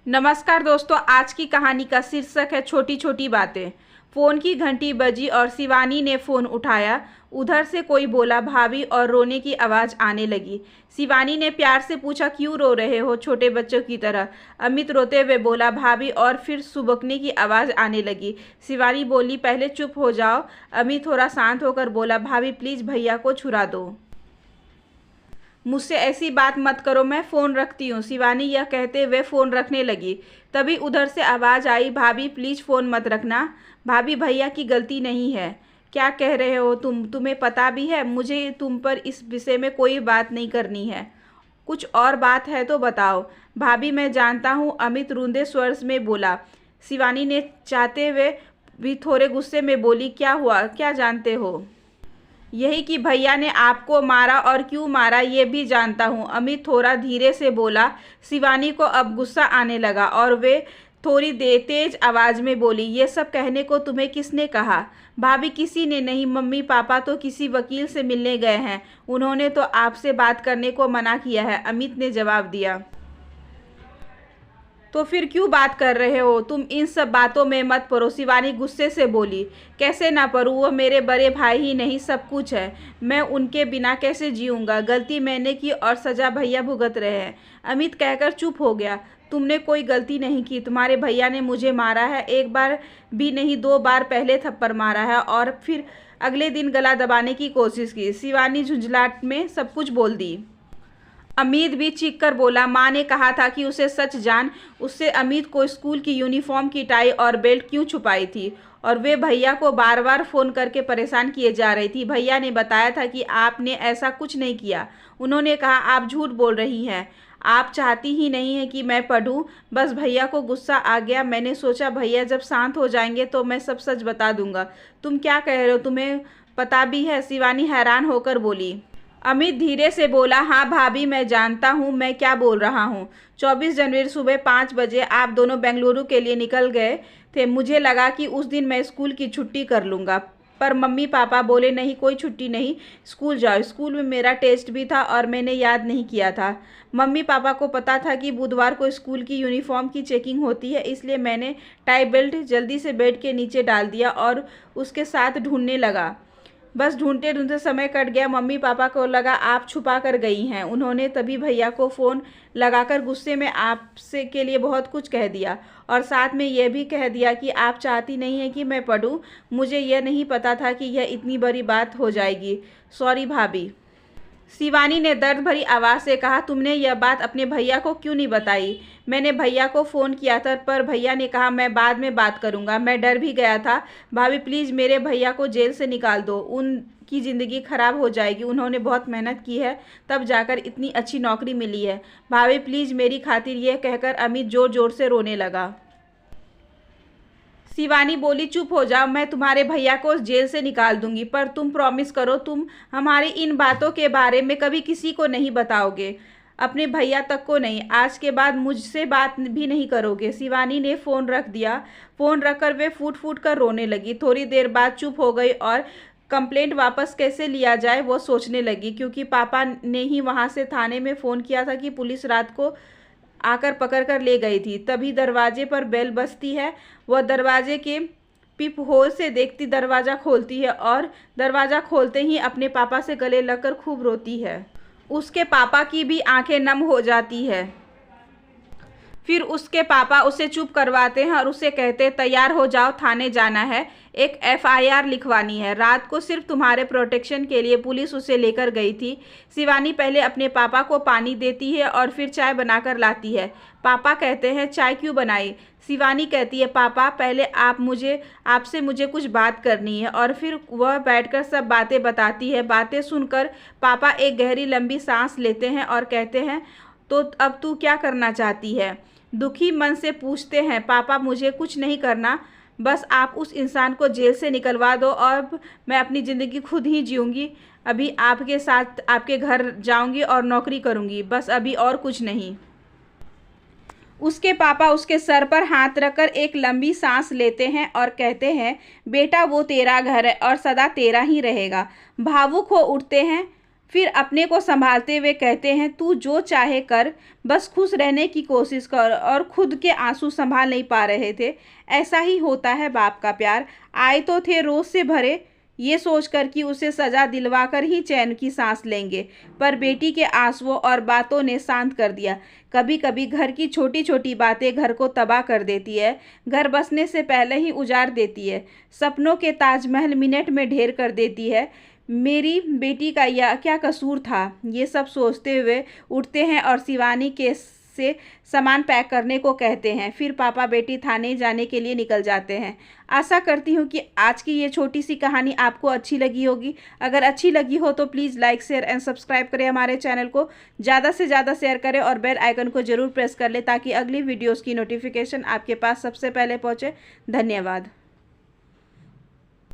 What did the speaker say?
नमस्कार दोस्तों, आज की कहानी का शीर्षक है छोटी छोटी बातें। फ़ोन की घंटी बजी और शिवानी ने फ़ोन उठाया। उधर से कोई बोला भाभी और रोने की आवाज़ आने लगी। शिवानी ने प्यार से पूछा, क्यों रो रहे हो छोटे बच्चों की तरह? अमित रोते हुए बोला, भाभी, और फिर सुबकने की आवाज़ आने लगी। शिवानी बोली, पहले चुप हो जाओ। अमित थोड़ा शांत होकर बोला, भाभी प्लीज़ भैया को छुड़ा दो। मुझसे ऐसी बात मत करो, मैं फ़ोन रखती हूँ। शिवानी यह कहते हुए फ़ोन रखने लगी। तभी उधर से आवाज़ आई, भाभी प्लीज़ फ़ोन मत रखना। भाभी, भैया की गलती नहीं है। क्या कह रहे हो तुम? तुम्हें पता भी है मुझे तुम पर इस विषय में कोई बात नहीं करनी है। कुछ और बात है तो बताओ। भाभी मैं जानता हूँ, अमित रूंधे स्वर में बोला। शिवानी ने चाहते हुए भी थोड़े गुस्से में बोली, क्या हुआ, क्या जानते हो? यही कि भैया ने आपको मारा और क्यों मारा ये भी जानता हूँ, अमित थोड़ा धीरे से बोला। शिवानी को अब गुस्सा आने लगा और वे थोड़ी तेज आवाज़ में बोली, ये सब कहने को तुम्हें किसने कहा? भाभी किसी ने नहीं, मम्मी पापा तो किसी वकील से मिलने गए हैं, उन्होंने तो आपसे बात करने को मना किया है, अमित ने जवाब दिया। तो फिर क्यों बात कर रहे हो? तुम इन सब बातों में मत पड़ो, शिवानी गुस्से से बोली। कैसे ना पड़ूं, वो मेरे बड़े भाई ही नहीं सब कुछ है। मैं उनके बिना कैसे जीऊँगा? गलती मैंने की और सज़ा भैया भुगत रहे हैं। अमित कहकर चुप हो गया। तुमने कोई गलती नहीं की, तुम्हारे भैया ने मुझे मारा है, एक बार भी नहीं 2 बार पहले थप्पड़ मारा है और फिर अगले दिन गला दबाने की कोशिश की। शिवानी झुंझलाहट में सब कुछ बोल दी। अमित भी चीख कर बोला, माँ ने कहा था कि उसे सच जान। उससे अमित को स्कूल की यूनिफॉर्म की टाई और बेल्ट क्यों छुपाई थी? और वे भैया को बार बार फ़ोन करके परेशान किए जा रही थी। भैया ने बताया था कि आपने ऐसा कुछ नहीं किया। उन्होंने कहा आप झूठ बोल रही हैं, आप चाहती ही नहीं हैं कि मैं पढ़ूं। बस भैया को गुस्सा आ गया। मैंने सोचा भैया जब शांत हो जाएंगे तो मैं सब सच बता दूंगा। तुम क्या कह रहे हो? तुम्हें पता भी है? शिवानी हैरान होकर बोली। अमित धीरे से बोला, हाँ भाभी मैं जानता हूँ मैं क्या बोल रहा हूँ। 24 जनवरी सुबह 5 बजे आप दोनों बेंगलुरु के लिए निकल गए थे। मुझे लगा कि उस दिन मैं स्कूल की छुट्टी कर लूँगा, पर मम्मी पापा बोले नहीं, कोई छुट्टी नहीं, स्कूल जाओ। स्कूल में मेरा टेस्ट भी था और मैंने याद नहीं किया था। मम्मी पापा को पता था कि बुधवार को स्कूल की यूनिफॉर्म की चेकिंग होती है, इसलिए मैंने टाई बेल्ट जल्दी से बेड के नीचे डाल दिया और उसके साथ ढूंढने लगा। बस ढूंढते ढूंढते समय कट गया। मम्मी पापा को लगा आप छुपा कर गई हैं। उन्होंने तभी भैया को फ़ोन लगाकर गुस्से में आपसे के लिए बहुत कुछ कह दिया और साथ में यह भी कह दिया कि आप चाहती नहीं हैं कि मैं पढ़ूं। मुझे यह नहीं पता था कि यह इतनी बड़ी बात हो जाएगी। सॉरी भाभी। शिवानी ने दर्द भरी आवाज़ से कहा, तुमने यह बात अपने भैया को क्यों नहीं बताई? मैंने भैया को फ़ोन किया था, पर भैया ने कहा मैं बाद में बात करूंगा। मैं डर भी गया था। भाभी प्लीज़ मेरे भैया को जेल से निकाल दो, उनकी ज़िंदगी ख़राब हो जाएगी। उन्होंने बहुत मेहनत की है, तब जाकर इतनी अच्छी नौकरी मिली है। भाभी प्लीज़ मेरी खातिर, यह कहकर अमित ज़ोर ज़ोर से रोने लगा। शिवानी बोली, चुप हो जाओ, मैं तुम्हारे भैया को जेल से निकाल दूंगी, पर तुम प्रॉमिस करो तुम हमारी इन बातों के बारे में कभी किसी को नहीं बताओगे, अपने भैया तक को नहीं। आज के बाद मुझसे बात भी नहीं करोगे। शिवानी ने फ़ोन रख दिया। फ़ोन रखकर वे फूट फूट कर रोने लगी। थोड़ी देर बाद चुप हो गई और कंप्लेंट वापस कैसे लिया जाए वो सोचने लगी, क्योंकि पापा ने ही वहाँ से थाने में फ़ोन किया था कि पुलिस रात को आकर पकड़ कर ले गई थी। तभी दरवाजे पर बेल बजती है। वह दरवाजे के पिप होल से देखती दरवाज़ा खोलती है और दरवाज़ा खोलते ही अपने पापा से गले लगकर खूब रोती है। उसके पापा की भी आंखें नम हो जाती है। फिर उसके पापा उसे चुप करवाते हैं और उसे कहते तैयार हो जाओ, थाने जाना है, एक एफआईआर लिखवानी है। रात को सिर्फ तुम्हारे प्रोटेक्शन के लिए पुलिस उसे लेकर गई थी। शिवानी पहले अपने पापा को पानी देती है और फिर चाय बनाकर लाती है। पापा कहते हैं चाय क्यों बनाई? शिवानी कहती है पापा पहले आपसे मुझे कुछ बात करनी है, और फिर वह बैठकर सब बातें बताती है। बातें सुनकर पापा एक गहरी लंबी सांस लेते हैं और कहते हैं तो अब तू क्या करना चाहती है? दुखी मन से पूछते हैं पापा मुझे कुछ नहीं करना, बस आप उस इंसान को जेल से निकलवा दो और मैं अपनी ज़िंदगी खुद ही जीऊँगी। अभी आपके साथ आपके घर जाऊँगी और नौकरी करूँगी, बस अभी और कुछ नहीं। उसके पापा उसके सर पर हाथ रखकर एक लंबी सांस लेते हैं और कहते हैं बेटा वो तेरा घर है और सदा तेरा ही रहेगा। भावुक हो उठते हैं फिर अपने को संभालते हुए कहते हैं, तू जो चाहे कर, बस खुश रहने की कोशिश कर। और खुद के आंसू संभाल नहीं पा रहे थे। ऐसा ही होता है बाप का प्यार। आए तो थे रोज से भरे, ये सोचकर कि उसे सजा दिलवाकर ही चैन की सांस लेंगे, पर बेटी के आंसुओं और बातों ने शांत कर दिया। कभी कभी घर की छोटी छोटी बातें घर को तबाह कर देती है, घर बसने से पहले ही उजाड़ देती है, सपनों के ताजमहल मिनट में ढेर कर देती है। मेरी बेटी का यह क्या कसूर था, ये सब सोचते हुए उठते हैं और शिवानी के से सामान पैक करने को कहते हैं। फिर पापा बेटी थाने जाने के लिए निकल जाते हैं। आशा करती हूँ कि आज की ये छोटी सी कहानी आपको अच्छी लगी होगी। अगर अच्छी लगी हो तो please like share and subscribe करें हमारे चैनल को, ज़्यादा से ज़्यादा शेयर करें और बेल आइकन को ज़रूर प्रेस कर लें ताकि अगली वीडियोज़ की नोटिफिकेशन आपके पास सबसे पहले पहुँचे। धन्यवाद।